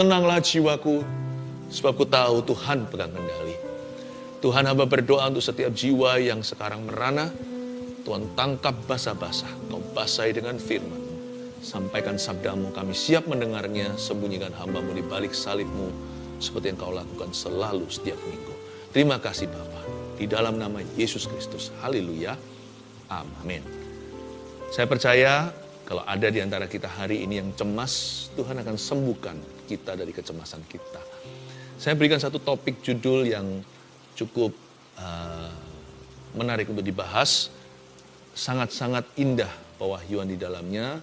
Tenanglah jiwaku, sebab ku tahu Tuhan pegang kendali. Tuhan, hamba berdoa untuk setiap jiwa yang sekarang merana. Tuhan, tangkap basah-basah, Kau basahi dengan firman. Sampaikan sabdamu, kami siap mendengarnya. Sembunyikan hamba-Mu di balik salib-Mu, seperti yang Kau lakukan selalu setiap minggu. Terima kasih Bapa, di dalam nama Yesus Kristus. Haleluya. Amin. Saya percaya kalau ada di antara kita hari ini yang cemas, Tuhan akan sembuhkan kita dari kecemasan kita. Saya berikan satu topik judul yang cukup menarik untuk dibahas. Sangat-sangat indah pewahyuan di dalamnya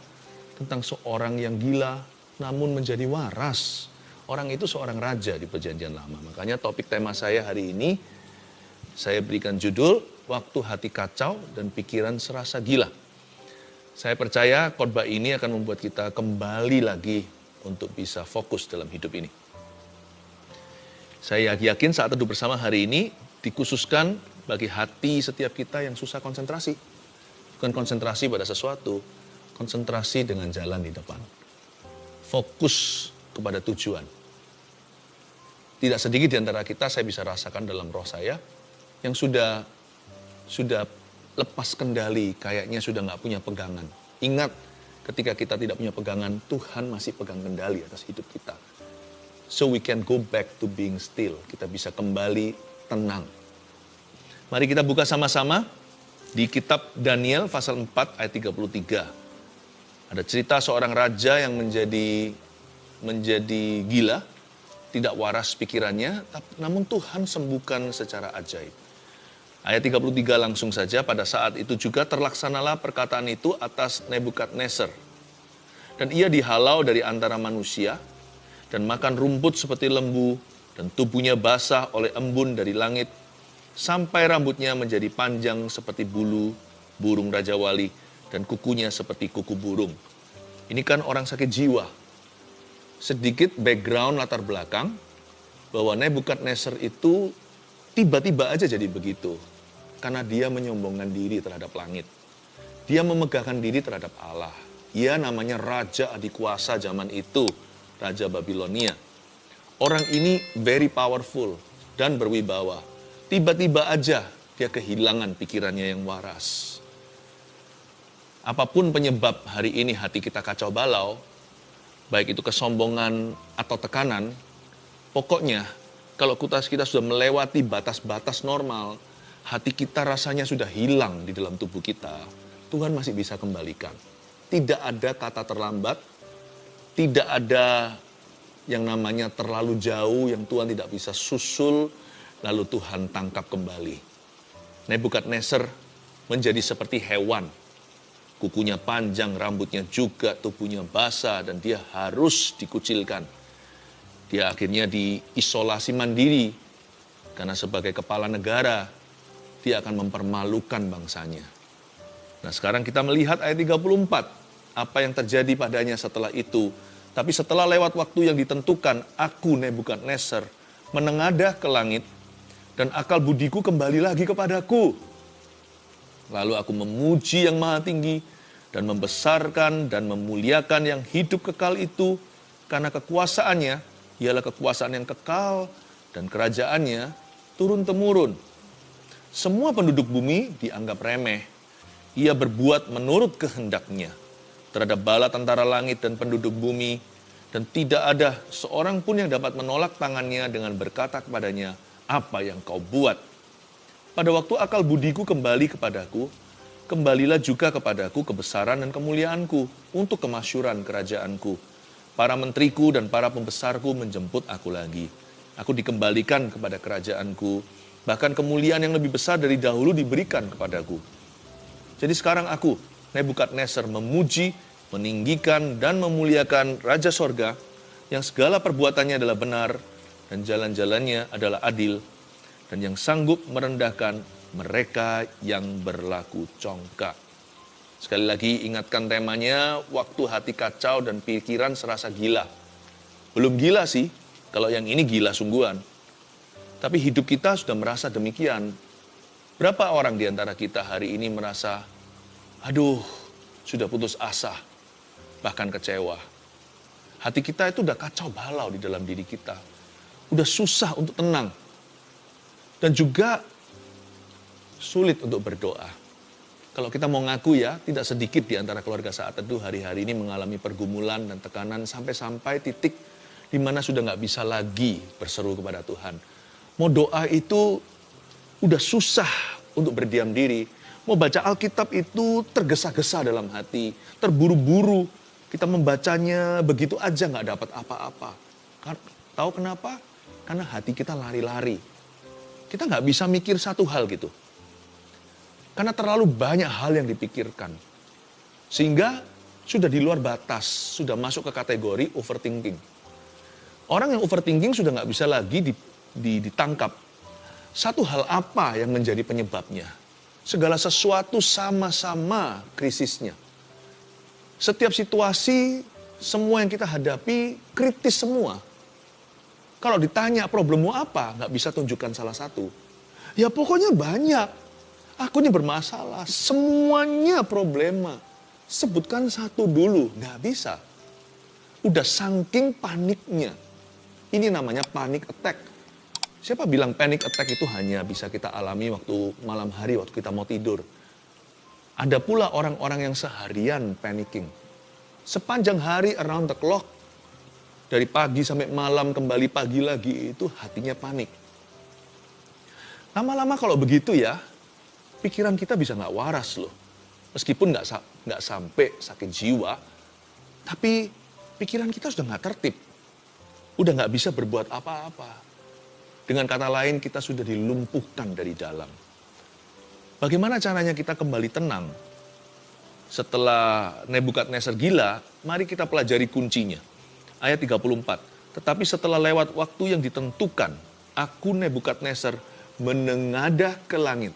tentang seorang yang gila namun menjadi waras. Orang itu seorang raja di Perjanjian Lama. Makanya topik tema saya hari ini, saya berikan judul, Waktu Hati Kacau dan Pikiran Serasa Gila. Saya percaya khotbah ini akan membuat kita kembali lagi untuk bisa fokus dalam hidup ini. Saya yakin saat teduh bersama hari ini dikhususkan bagi hati setiap kita yang susah konsentrasi. Bukan konsentrasi pada sesuatu, konsentrasi dengan jalan di depan. Fokus kepada tujuan. Tidak sedikit di antara kita, saya bisa rasakan dalam roh saya, yang sudah lepas kendali, kayaknya sudah nggak punya pegangan. Ingat, ketika kita tidak punya pegangan, Tuhan masih pegang kendali atas hidup kita. So we can go back to being still. Kita bisa kembali tenang. Mari kita buka sama-sama di kitab Daniel pasal 4 ayat 33. Ada cerita seorang raja yang menjadi gila, tidak waras pikirannya, namun Tuhan sembuhkan secara ajaib. Ayat 33 langsung saja, pada saat itu juga terlaksanalah perkataan itu atas Nebukadnezar. Dan ia dihalau dari antara manusia, dan makan rumput seperti lembu, dan tubuhnya basah oleh embun dari langit, sampai rambutnya menjadi panjang seperti bulu burung Raja Wali, dan kukunya seperti kuku burung. Ini kan orang sakit jiwa. Sedikit background latar belakang, bahwa Nebukadnezar itu tiba-tiba aja jadi begitu. Karena dia menyombongkan diri terhadap langit. Dia memegahkan diri terhadap Allah. Ia namanya Raja Adikuasa zaman itu, Raja Babilonia. Orang ini very powerful dan berwibawa. Tiba-tiba aja dia kehilangan pikirannya yang waras. Apapun penyebab hari ini hati kita kacau balau, baik itu kesombongan atau tekanan, pokoknya kalau kita sudah melewati batas-batas normal, hati kita rasanya sudah hilang di dalam tubuh kita, Tuhan masih bisa kembalikan. Tidak ada kata terlambat, tidak ada yang namanya terlalu jauh yang Tuhan tidak bisa susul, lalu Tuhan tangkap kembali. Nebukadnezar menjadi seperti hewan. Kukunya panjang, rambutnya juga, tubuhnya basah, dan dia harus dikucilkan. Dia akhirnya diisolasi mandiri, karena sebagai kepala negara, dia akan mempermalukan bangsanya. Nah sekarang kita melihat ayat 34, apa yang terjadi padanya setelah itu. Tapi setelah lewat waktu yang ditentukan, aku Nebukadnezar menengadah ke langit, dan akal budiku kembali lagi kepadaku. Lalu aku memuji yang maha tinggi, dan membesarkan dan memuliakan yang hidup kekal itu, karena kekuasaannya ialah kekuasaan yang kekal, dan kerajaannya turun-temurun. Semua penduduk bumi dianggap remeh. Ia berbuat menurut kehendaknya terhadap bala tentara langit dan penduduk bumi, dan tidak ada seorang pun yang dapat menolak tangannya dengan berkata kepadanya, apa yang kau buat? Pada waktu akal budiku kembali kepadaku, kembalilah juga kepadaku kebesaran dan kemuliaanku untuk kemasyuran kerajaanku. Para menteriku dan para pembesarku menjemput aku lagi. Aku dikembalikan kepada kerajaanku, bahkan kemuliaan yang lebih besar dari dahulu diberikan kepadaku. Jadi sekarang aku, Nebukadnezar, memuji, meninggikan, dan memuliakan Raja Sorga, yang segala perbuatannya adalah benar, dan jalan-jalannya adalah adil, dan yang sanggup merendahkan mereka yang berlaku congkak. Sekali lagi ingatkan temanya, waktu hati kacau dan pikiran serasa gila. Belum gila sih, kalau yang ini gila sungguhan. Tapi hidup kita sudah merasa demikian. Berapa orang di antara kita hari ini merasa, aduh, sudah putus asa, bahkan kecewa. Hati kita itu udah kacau balau di dalam diri kita. Udah susah untuk tenang. Dan juga sulit untuk berdoa. Kalau kita mau ngaku ya, tidak sedikit di antara keluarga Saat Teduh hari-hari ini mengalami pergumulan dan tekanan sampai titik di mana sudah nggak bisa lagi berseru kepada Tuhan. Mau doa itu udah susah untuk berdiam diri. Mau baca Alkitab itu tergesa-gesa dalam hati, terburu-buru. Kita membacanya begitu aja nggak dapat apa-apa. Tahu kenapa? Karena hati kita lari-lari. Kita nggak bisa mikir satu hal gitu. Karena terlalu banyak hal yang dipikirkan. Sehingga sudah di luar batas, sudah masuk ke kategori overthinking. Orang yang overthinking sudah nggak bisa lagi ditangkap. Satu hal apa yang menjadi penyebabnya? Segala sesuatu sama-sama krisisnya. Setiap situasi, semua yang kita hadapi kritis semua. Kalau ditanya problemmu apa, nggak bisa tunjukkan salah satu. Ya pokoknya banyak. Aku ini bermasalah, semuanya problema. Sebutkan satu dulu, nggak bisa. Udah saking paniknya. Ini namanya panic attack. Siapa bilang panic attack itu hanya bisa kita alami waktu malam hari, waktu kita mau tidur. Ada pula orang-orang yang seharian panicking. Sepanjang hari around the clock, dari pagi sampai malam kembali pagi lagi, itu hatinya panik. Lama-lama kalau begitu ya, pikiran kita bisa nggak waras loh. Meskipun nggak sampai sakit jiwa, tapi pikiran kita sudah nggak tertib. Udah nggak bisa berbuat apa-apa. Dengan kata lain, kita sudah dilumpuhkan dari dalam. Bagaimana caranya kita kembali tenang? Setelah Nebukadnezar gila, mari kita pelajari kuncinya. Ayat 34. Tetapi setelah lewat waktu yang ditentukan, aku Nebukadnezar menengadah ke langit.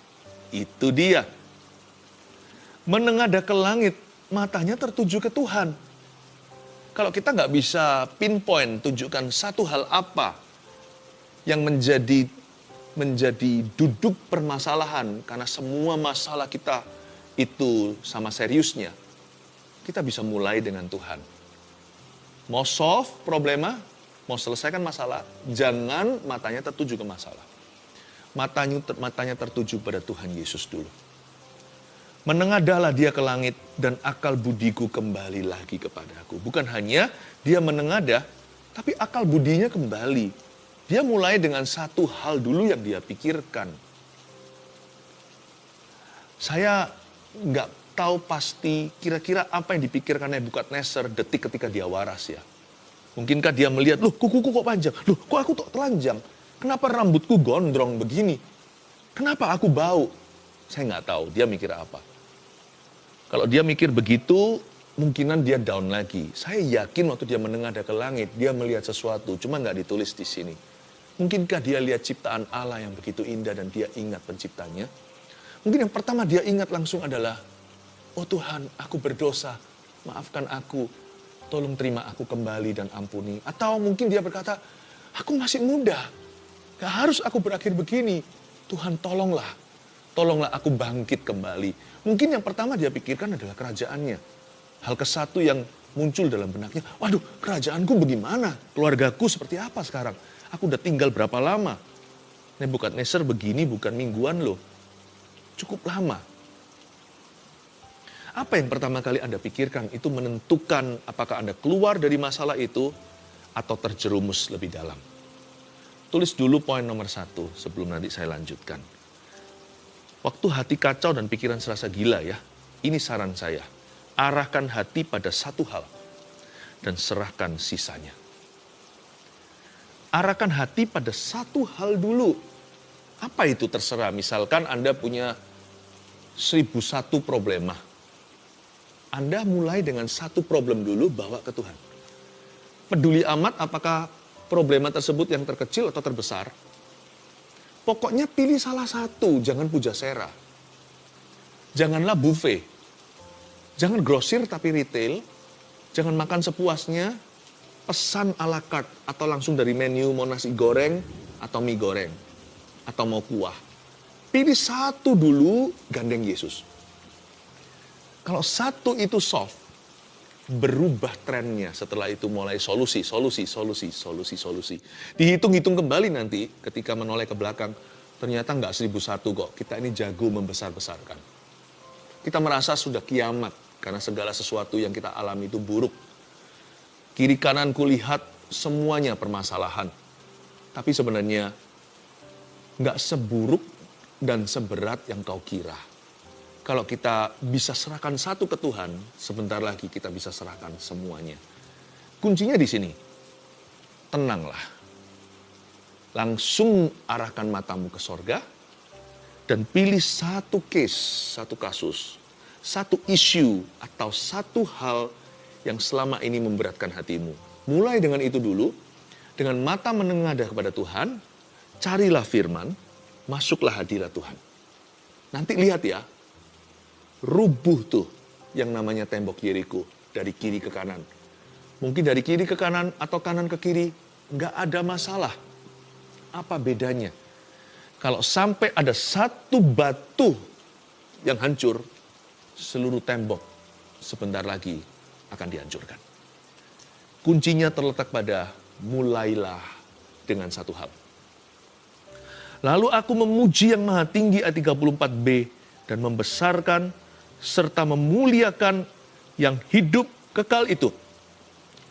Itu dia. Menengadah ke langit, matanya tertuju ke Tuhan. Kalau kita nggak bisa pinpoint, tunjukkan satu hal apa yang menjadi duduk permasalahan, karena semua masalah kita itu sama seriusnya, kita bisa mulai dengan Tuhan. Mau solve problema, mau selesaikan masalah, jangan matanya tertuju ke masalah. Matanya tertuju pada Tuhan Yesus dulu. Menengadahlah dia ke langit dan akal budiku kembali lagi kepadaku. Bukan hanya dia menengadah, tapi akal budinya kembali. Dia mulai dengan satu hal dulu yang dia pikirkan. Saya nggak tahu pasti kira-kira apa yang dipikirkan Nebukadnezar detik ketika dia waras ya. Mungkinkah dia melihat, loh kukuku kok panjang, loh kok aku kok telanjang. Kenapa rambutku gondrong begini? Kenapa aku bau? Saya nggak tahu, dia mikir apa. Kalau dia mikir begitu, mungkinan dia down lagi. Saya yakin waktu dia menengadah ke langit, dia melihat sesuatu, cuma nggak ditulis di sini. Mungkinkah dia lihat ciptaan Allah yang begitu indah dan dia ingat penciptanya? Mungkin yang pertama dia ingat langsung adalah, oh Tuhan, aku berdosa, maafkan aku, tolong terima aku kembali dan ampuni. Atau mungkin dia berkata, aku masih muda, gak harus aku berakhir begini. Tuhan tolonglah aku bangkit kembali. Mungkin yang pertama dia pikirkan adalah kerajaannya. Hal kesatu yang muncul dalam benaknya, waduh kerajaanku bagaimana? Keluargaku seperti apa sekarang? Aku udah tinggal berapa lama? Nebukadnezar begini bukan mingguan loh. Cukup lama. Apa yang pertama kali Anda pikirkan itu menentukan apakah Anda keluar dari masalah itu atau terjerumus lebih dalam. Tulis dulu poin nomor 1 sebelum nanti saya lanjutkan. Waktu hati kacau dan pikiran serasa gila ya, ini saran saya. Arahkan hati pada satu hal dan serahkan sisanya. Arahkan hati pada satu hal dulu. Apa itu terserah, misalkan Anda punya 1001 problema. Anda mulai dengan satu problem dulu bawa ke Tuhan. Peduli amat apakah problema tersebut yang terkecil atau terbesar. Pokoknya pilih salah satu, jangan pujasera. Janganlah buffet. Jangan grosir tapi retail. Jangan makan sepuasnya. Pesan a la carte atau langsung dari menu mau nasi goreng atau mie goreng. Atau mau kuah. Pilih satu dulu, gandeng Yesus. Kalau satu itu soft, berubah trennya. Setelah itu mulai solusi. Dihitung-hitung kembali nanti ketika menoleh ke belakang, ternyata nggak 1001 kok. Kita ini jago membesar-besarkan. Kita merasa sudah kiamat karena segala sesuatu yang kita alami itu buruk. Kiri kanan kulihat semuanya permasalahan. Tapi sebenarnya nggak seburuk dan seberat yang kau kira. Kalau kita bisa serahkan satu ke Tuhan, sebentar lagi kita bisa serahkan semuanya. Kuncinya di sini. Tenanglah. Langsung arahkan matamu ke sorga dan pilih satu case, satu kasus, satu isu atau satu hal yang selama ini memberatkan hatimu. Mulai dengan itu dulu, dengan mata menengadah kepada Tuhan, carilah firman, masuklah hadirat Tuhan. Nanti lihat ya, rubuh tuh yang namanya tembok Yeriko dari kiri ke kanan. Mungkin dari kiri ke kanan atau kanan ke kiri, nggak ada masalah. Apa bedanya? Kalau sampai ada satu batu yang hancur, seluruh tembok sebentar lagi akan dihancurkan. Kuncinya terletak pada mulailah dengan satu hal. Lalu aku memuji yang maha tinggi ayat 34b dan membesarkan serta memuliakan yang hidup kekal itu.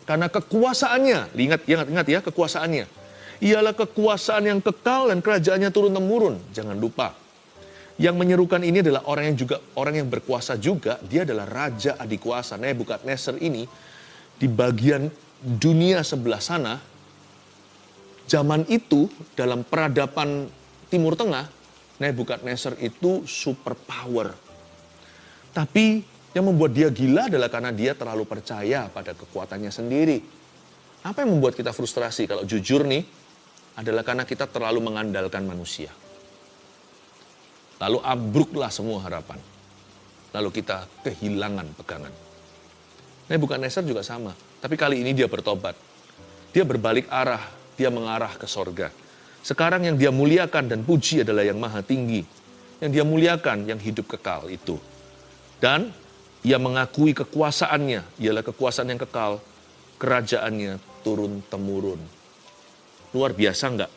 Karena kekuasaannya, ingat ya kekuasaannya. Ialah kekuasaan yang kekal dan kerajaannya turun-temurun. Jangan lupa. Yang menyerukan ini adalah orang yang berkuasa juga. Dia adalah raja adikuasa. Nebukadnezar ini di bagian dunia sebelah sana, zaman itu dalam peradaban Timur Tengah, Nebukadnezar itu super power. Tapi yang membuat dia gila adalah karena dia terlalu percaya pada kekuatannya sendiri. Apa yang membuat kita frustrasi kalau jujur nih, adalah karena kita terlalu mengandalkan manusia. Lalu ambruklah semua harapan. Lalu kita kehilangan pegangan. Nebukadnezar juga sama. Tapi kali ini dia bertobat. Dia berbalik arah, dia mengarah ke sorga. Sekarang yang dia muliakan dan puji adalah yang maha tinggi. Yang dia muliakan, yang hidup kekal itu. Dan ia mengakui kekuasaannya, ialah kekuasaan yang kekal, kerajaannya turun-temurun. Luar biasa enggak?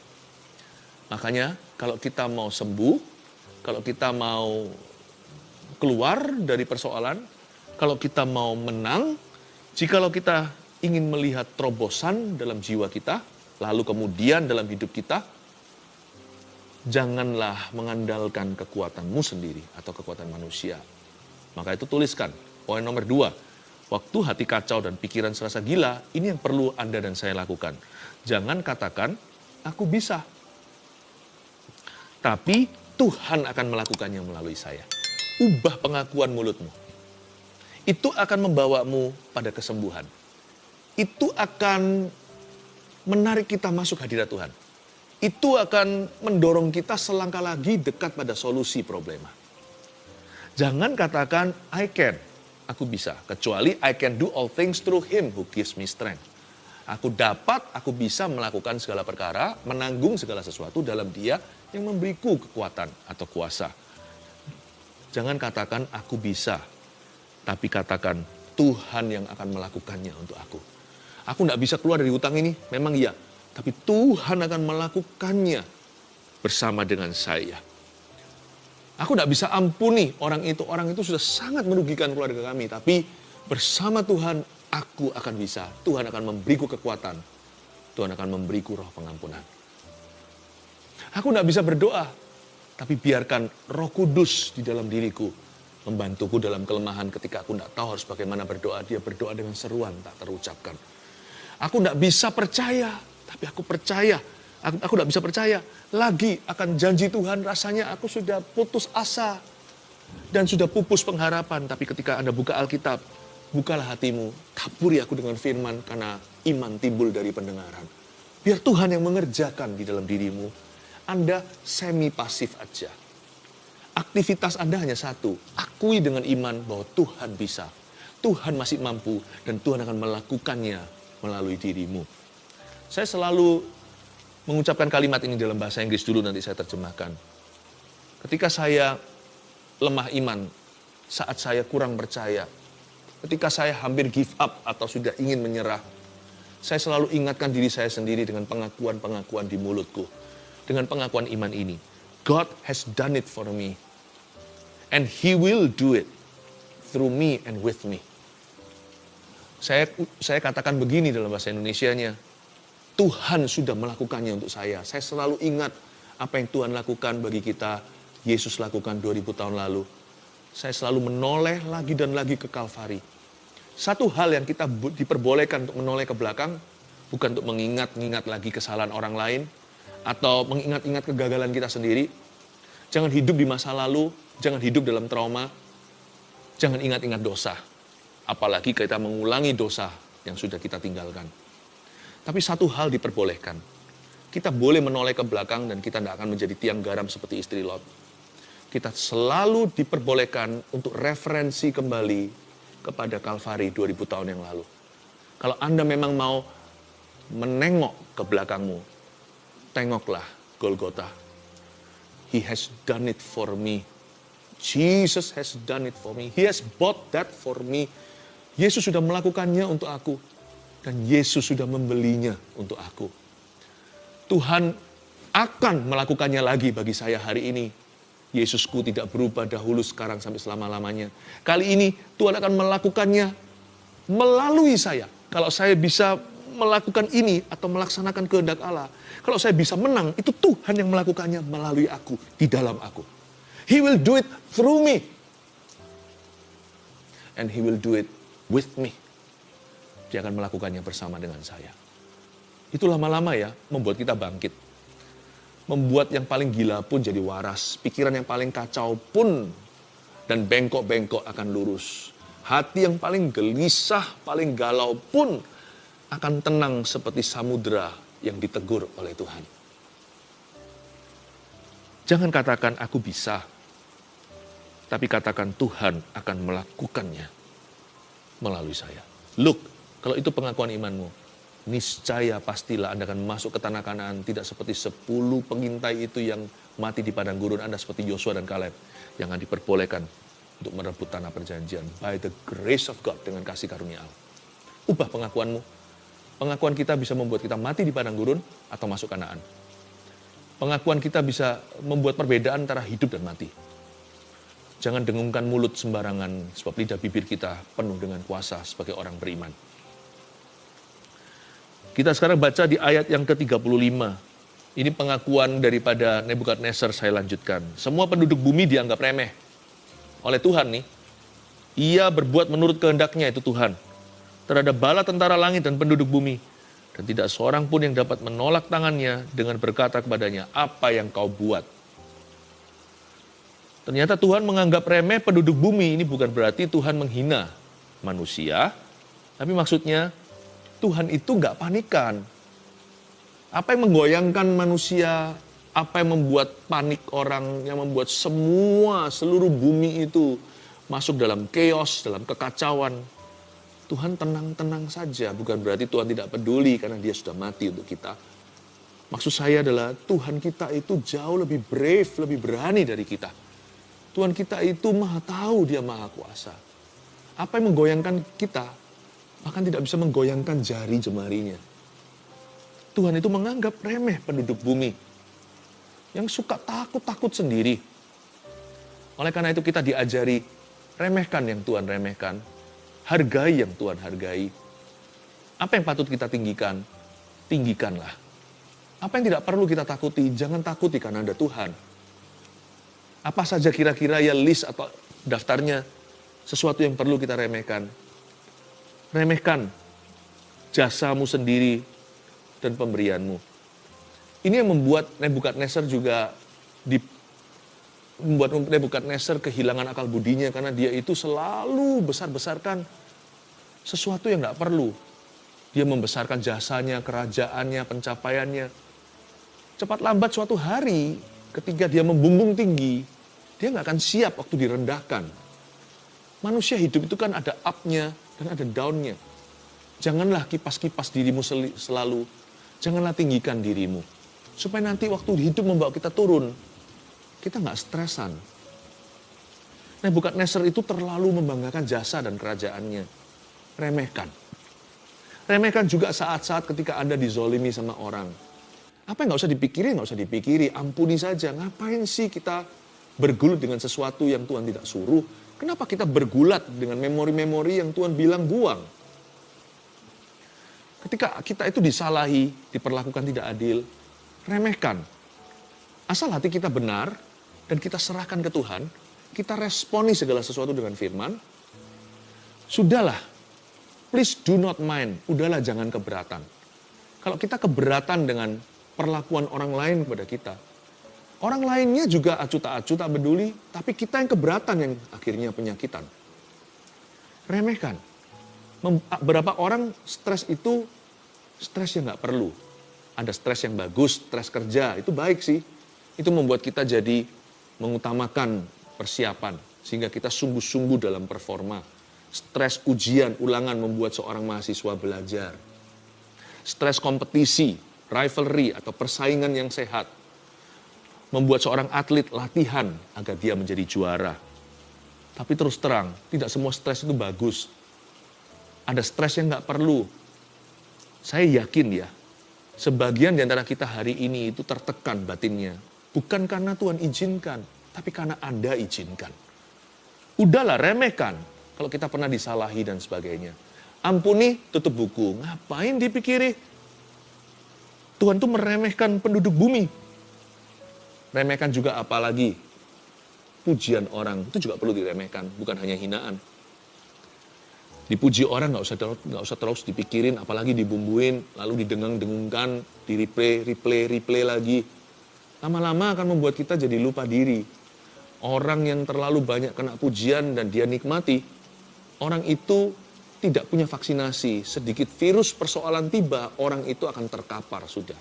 Makanya kalau kita mau sembuh, kalau kita mau keluar dari persoalan, kalau kita mau menang, jikalau kita ingin melihat terobosan dalam jiwa kita, lalu kemudian dalam hidup kita, janganlah mengandalkan kekuatanmu sendiri atau kekuatan manusia. Maka itu tuliskan. Poin nomor 2. Waktu hati kacau dan pikiran serasa gila, ini yang perlu Anda dan saya lakukan. Jangan katakan, aku bisa. Tapi Tuhan akan melakukannya melalui saya. Ubah pengakuan mulutmu. Itu akan membawamu pada kesembuhan. Itu akan menarik kita masuk hadirat Tuhan. Itu akan mendorong kita selangkah lagi dekat pada solusi problema. Jangan katakan, I can, aku bisa. Kecuali I can do all things through him who gives me strength. Aku dapat, aku bisa melakukan segala perkara, menanggung segala sesuatu dalam dia yang memberiku kekuatan atau kuasa. Jangan katakan, aku bisa. Tapi katakan, Tuhan yang akan melakukannya untuk aku. Aku tidak bisa keluar dari hutang ini, memang iya. Tapi Tuhan akan melakukannya bersama dengan saya. Aku tidak bisa ampuni orang itu sudah sangat merugikan keluarga kami. Tapi bersama Tuhan, aku akan bisa. Tuhan akan memberiku kekuatan. Tuhan akan memberiku roh pengampunan. Aku tidak bisa berdoa. Tapi biarkan Roh Kudus di dalam diriku membantuku dalam kelemahan ketika aku tidak tahu harus bagaimana berdoa. Dia berdoa dengan seruan tak terucapkan. Aku tidak bisa percaya, tapi aku percaya. Aku tidak bisa percaya lagi akan janji Tuhan. Rasanya aku sudah putus asa dan sudah pupus pengharapan. Tapi ketika Anda buka Alkitab, bukalah hatimu, taburi aku dengan firman karena iman timbul dari pendengaran. Biar Tuhan yang mengerjakan di dalam dirimu. Anda semi pasif aja. Aktivitas Anda hanya satu, akui dengan iman bahwa Tuhan bisa. Tuhan masih mampu dan Tuhan akan melakukannya melalui dirimu. Saya selalu mengucapkan kalimat ini dalam bahasa Inggris dulu, nanti saya terjemahkan. Ketika saya lemah iman, saat saya kurang percaya, ketika saya hampir give up atau sudah ingin menyerah, saya selalu ingatkan diri saya sendiri dengan pengakuan-pengakuan di mulutku. Dengan pengakuan iman ini. God has done it for me. And He will do it through me and with me. Saya katakan begini dalam bahasa Indonesianya. Tuhan sudah melakukannya untuk saya. Saya selalu ingat apa yang Tuhan lakukan bagi kita. Yesus lakukan 2000 tahun lalu. Saya selalu menoleh lagi dan lagi ke Kalvari. Satu hal yang kita diperbolehkan untuk menoleh ke belakang, bukan untuk mengingat-ingat lagi kesalahan orang lain, atau mengingat-ingat kegagalan kita sendiri. Jangan hidup di masa lalu, jangan hidup dalam trauma, jangan ingat-ingat dosa. Apalagi kita mengulangi dosa yang sudah kita tinggalkan. Tapi satu hal diperbolehkan. Kita boleh menoleh ke belakang dan kita tidak akan menjadi tiang garam seperti istri Lot. Kita selalu diperbolehkan untuk referensi kembali kepada Kalvari 2000 tahun yang lalu. Kalau Anda memang mau menengok ke belakangmu, tengoklah Golgota. He has done it for me. Jesus has done it for me. He has bought that for me. Yesus sudah melakukannya untuk aku. Dan Yesus sudah membelinya untuk aku. Tuhan akan melakukannya lagi bagi saya hari ini. Yesusku tidak berubah dahulu, sekarang, sampai selama-lamanya. Kali ini Tuhan akan melakukannya melalui saya. Kalau saya bisa melakukan ini atau melaksanakan kehendak Allah. Kalau saya bisa menang, itu Tuhan yang melakukannya melalui aku, di dalam aku. He will do it through me. And He will do it with me. Dia akan melakukannya bersama dengan saya. Itu lama-lama ya, membuat kita bangkit. Membuat yang paling gila pun jadi waras. Pikiran yang paling kacau pun dan bengkok-bengkok akan lurus. Hati yang paling gelisah, paling galau pun akan tenang seperti samudera yang ditegur oleh Tuhan. Jangan katakan aku bisa, tapi katakan Tuhan akan melakukannya melalui saya. Look, kalau itu pengakuan imanmu, niscaya pastilah Anda akan masuk ke tanah Kanaan, tidak seperti 10 pengintai itu yang mati di padang gurun. Anda seperti Yosua dan Kaleb yang akan diperbolehkan untuk merebut tanah perjanjian by the grace of God, dengan kasih karunia Allah. Ubah pengakuanmu. Pengakuan kita bisa membuat kita mati di padang gurun atau masuk Kanaan. Pengakuan kita bisa membuat perbedaan antara hidup dan mati. Jangan dengungkan mulut sembarangan, sebab lidah bibir kita penuh dengan kuasa sebagai orang beriman. Kita sekarang baca di ayat yang ke-35. Ini pengakuan daripada Nebukadnezar, saya lanjutkan. Semua penduduk bumi dianggap remeh oleh Tuhan nih. Ia berbuat menurut kehendaknya, itu Tuhan, terhadap bala tentara langit dan penduduk bumi. Dan tidak seorang pun yang dapat menolak tangannya dengan berkata kepadanya, apa yang kau buat? Ternyata Tuhan menganggap remeh penduduk bumi. Ini bukan berarti Tuhan menghina manusia. Tapi maksudnya, Tuhan itu nggak panikan. Apa yang menggoyangkan manusia, apa yang membuat panik orang, yang membuat seluruh bumi itu masuk dalam chaos, dalam kekacauan. Tuhan tenang-tenang saja, bukan berarti Tuhan tidak peduli karena Dia sudah mati untuk kita. Maksud saya adalah Tuhan kita itu jauh lebih brave, lebih berani dari kita. Tuhan kita itu maha tahu, Dia maha kuasa. Apa yang menggoyangkan kita, bahkan tidak bisa menggoyangkan jari jemarinya. Tuhan itu menganggap remeh penduduk bumi yang suka takut-takut sendiri. Oleh karena itu kita diajari, remehkan yang Tuhan remehkan, hargai yang Tuhan hargai. Apa yang patut kita tinggikan, tinggikanlah. Apa yang tidak perlu kita takuti, jangan takuti karena ada Tuhan. Apa saja kira-kira ya list atau daftarnya sesuatu yang perlu kita remehkan. Remehkan jasamu sendiri dan pemberianmu. Ini yang membuat Nebukadnezar juga membuat Nebukadnezar kehilangan akal budinya karena dia itu selalu besar-besarkan sesuatu yang tidak perlu. Dia membesarkan jasanya, kerajaannya, pencapaiannya. Cepat lambat suatu hari ketika dia membumbung tinggi, dia nggak akan siap waktu direndahkan. Manusia hidup itu kan ada up-nya dan ada down-nya. Janganlah kipas-kipas dirimu selalu. Janganlah tinggikan dirimu. Supaya nanti waktu hidup membawa kita turun, kita nggak stresan. Nebukadnezar itu terlalu membanggakan jasa dan kerajaannya. Remehkan. Remehkan juga saat-saat ketika Anda dizolimi sama orang. Apa yang nggak usah dipikiri, nggak usah dipikiri. Ampuni saja. Ngapain sih kita bergulut dengan sesuatu yang Tuhan tidak suruh? Kenapa kita bergulat dengan memori-memori yang Tuhan bilang buang? Ketika kita itu disalahi, diperlakukan tidak adil, remehkan. Asal hati kita benar dan kita serahkan ke Tuhan, kita responi segala sesuatu dengan firman, sudahlah, please do not mind, udahlah jangan keberatan. Kalau kita keberatan dengan perlakuan orang lain kepada kita, orang lainnya juga acuh tak peduli, tapi kita yang keberatan yang akhirnya penyakitan. Remehkan. Berapa orang stres itu stres yang nggak perlu. Ada stres yang bagus, stres kerja, itu baik sih. Itu membuat kita jadi mengutamakan persiapan, sehingga kita sungguh-sungguh dalam performa. Stres ujian, ulangan membuat seorang mahasiswa belajar. Stres kompetisi, rivalry atau persaingan yang sehat, membuat seorang atlet latihan agar dia menjadi juara. Tapi terus terang, tidak semua stres itu bagus. Ada stres yang nggak perlu. Saya yakin ya, sebagian di antara kita hari ini itu tertekan batinnya. Bukan karena Tuhan izinkan, tapi karena Anda izinkan. Udahlah, remehkan kalau kita pernah disalahi dan sebagainya. Ampuni, tutup buku. Ngapain dipikiri? Tuhan tuh meremehkan penduduk bumi. Remehkan juga apalagi pujian orang, itu juga perlu diremehkan, bukan hanya hinaan. Dipuji orang nggak usah terus dipikirin, apalagi dibumbuin, lalu didengung-dengungkan, di replay lagi. Lama-lama akan membuat kita jadi lupa diri. Orang yang terlalu banyak kena pujian dan dia nikmati, orang itu tidak punya vaksinasi. Sedikit virus persoalan tiba, orang itu akan terkapar sudah.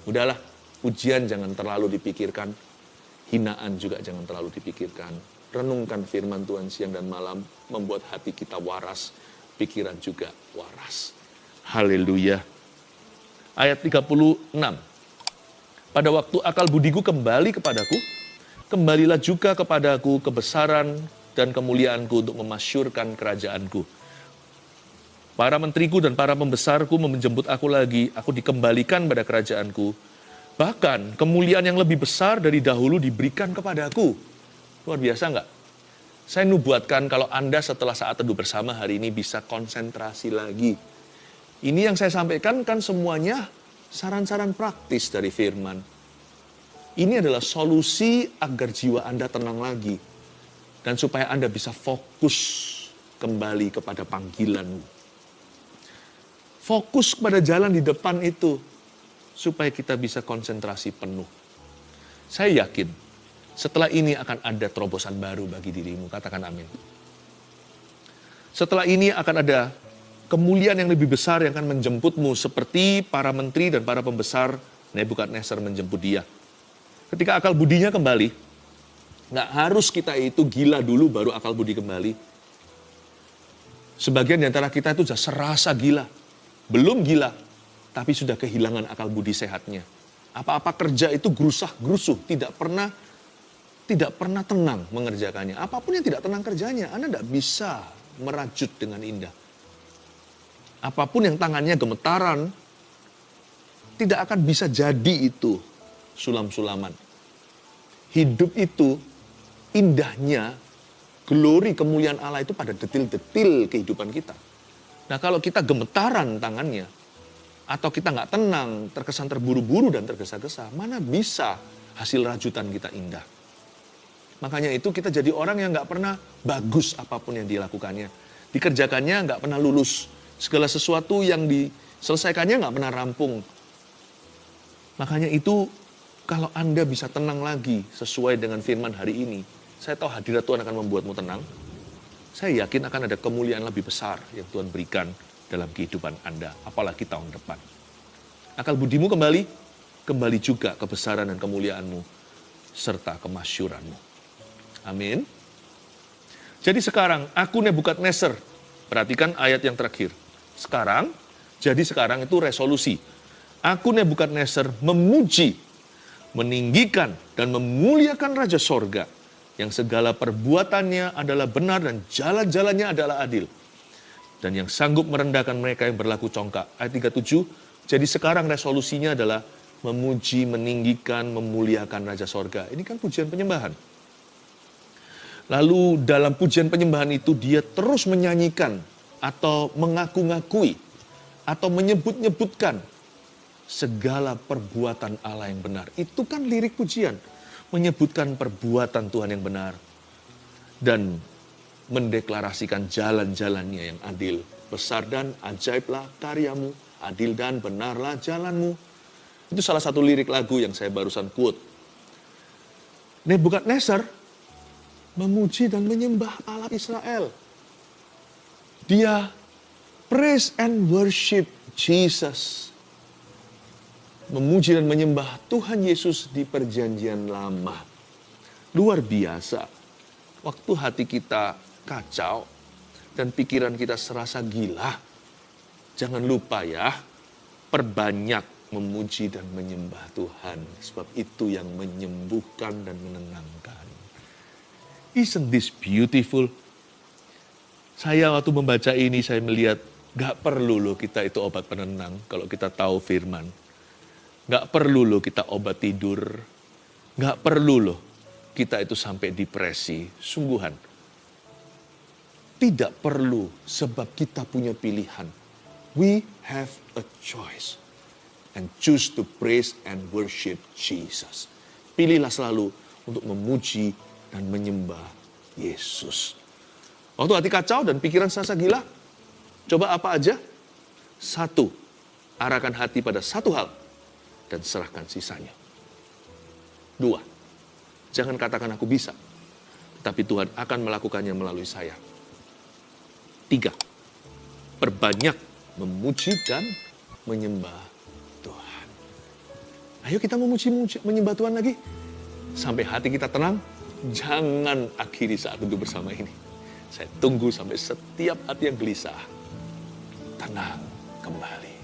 Udahlah, pujian jangan terlalu dipikirkan, hinaan juga jangan terlalu dipikirkan. Renungkan firman Tuhan siang dan malam, membuat hati kita waras, pikiran juga waras. Haleluya. Ayat 36. Pada waktu akal budiku kembali kepadaku, kembalilah juga kepadaku kebesaran dan kemuliaanku untuk memasyurkan kerajaanku. Para menteriku dan para pembesarku menjemput aku lagi, aku dikembalikan pada kerajaanku. Bahkan kemuliaan yang lebih besar dari dahulu diberikan kepadaku. Luar biasa nggak? Saya nubuatkan kalau Anda setelah saat teduh bersama hari ini bisa konsentrasi lagi. Ini yang saya sampaikan kan semuanya saran-saran praktis dari firman. Ini adalah solusi agar jiwa Anda tenang lagi. Dan supaya Anda bisa fokus kembali kepada panggilanmu. Fokus pada jalan di depan itu. Supaya kita bisa konsentrasi penuh. Saya yakin setelah ini akan ada terobosan baru bagi dirimu. Katakan amin. Setelah ini akan ada kemuliaan yang lebih besar yang akan menjemputmu seperti para menteri dan para pembesar Nebukadnezar menjemput dia. Ketika akal budinya kembali, nggak harus kita itu gila dulu baru akal budi kembali. Sebagian di antara kita itu sudah serasa gila. Belum gila, tapi sudah kehilangan akal budi sehatnya. Apa-apa kerja itu gerusah-gerusuh, tidak pernah tenang mengerjakannya. Apapun yang tidak tenang kerjanya, Anda tidak bisa merajut dengan indah. Apapun yang tangannya gemetaran, tidak akan bisa jadi itu sulam-sulaman. Hidup itu, indahnya, glori kemuliaan Allah itu pada detil-detil kehidupan kita. Nah kalau kita gemetaran tangannya, atau kita nggak tenang, terkesan terburu-buru dan tergesa-gesa, mana bisa hasil rajutan kita indah. Makanya itu kita jadi orang yang nggak pernah bagus apapun yang dilakukannya. Dikerjakannya nggak pernah lulus. Segala sesuatu yang diselesaikannya nggak pernah rampung. Makanya itu kalau Anda bisa tenang lagi sesuai dengan firman hari ini, saya tahu hadirat Tuhan akan membuatmu tenang. Saya yakin akan ada kemuliaan lebih besar yang Tuhan berikan dalam kehidupan Anda, apalagi tahun depan. Akal budimu kembali juga kebesaran dan kemuliaanmu, serta kemasyuranmu. Amin. Jadi sekarang, aku Nebukadnezar. Perhatikan ayat yang terakhir. Sekarang itu resolusi. Aku Nebukadnezar memuji, meninggikan, dan memuliakan Raja Sorga yang segala perbuatannya adalah benar dan jalan-jalannya adalah adil. Dan yang sanggup merendahkan mereka yang berlaku congkak. Ayat 37, jadi sekarang resolusinya adalah memuji, meninggikan, memuliakan Raja Sorga. Ini kan pujian penyembahan. Lalu dalam pujian penyembahan itu dia terus menyanyikan atau mengaku-ngakui atau menyebut-nyebutkan segala perbuatan Allah yang benar. Itu kan lirik pujian. Menyebutkan perbuatan Tuhan yang benar. Dan mendeklarasikan jalan-jalannya yang adil. Besar dan ajaiblah karyamu, adil dan benarlah jalanmu. Itu salah satu lirik lagu yang saya barusan quote. Nebukadnezar memuji dan menyembah Allah Israel. Dia praise and worship Jesus. Memuji dan menyembah Tuhan Yesus di perjanjian lama. Luar biasa. Waktu hati kita kacau dan pikiran kita serasa gila, jangan lupa ya, perbanyak memuji dan menyembah Tuhan. Sebab itu yang menyembuhkan dan menenangkan. Isn't this beautiful? Saya waktu membaca ini, saya melihat gak perlu loh kita itu obat penenang kalau kita tahu firman. Gak perlu loh kita obat tidur. Gak perlu loh kita itu sampai depresi. Sungguhan. Tidak perlu sebab kita punya pilihan. We have a choice. And choose to praise and worship Jesus. Pilihlah selalu untuk memuji dan menyembah Yesus. Waktu hati kacau dan pikiran serasa gila, coba apa aja? 1, arahkan hati pada satu hal dan serahkan sisanya. 2, jangan katakan aku bisa, tapi Tuhan akan melakukannya melalui saya. 3, perbanyak memuji dan menyembah Tuhan. Ayo kita memuji, menyembah Tuhan lagi. Sampai hati kita tenang, jangan akhiri saat duduk bersama ini. Saya tunggu sampai setiap hati yang gelisah tenang kembali.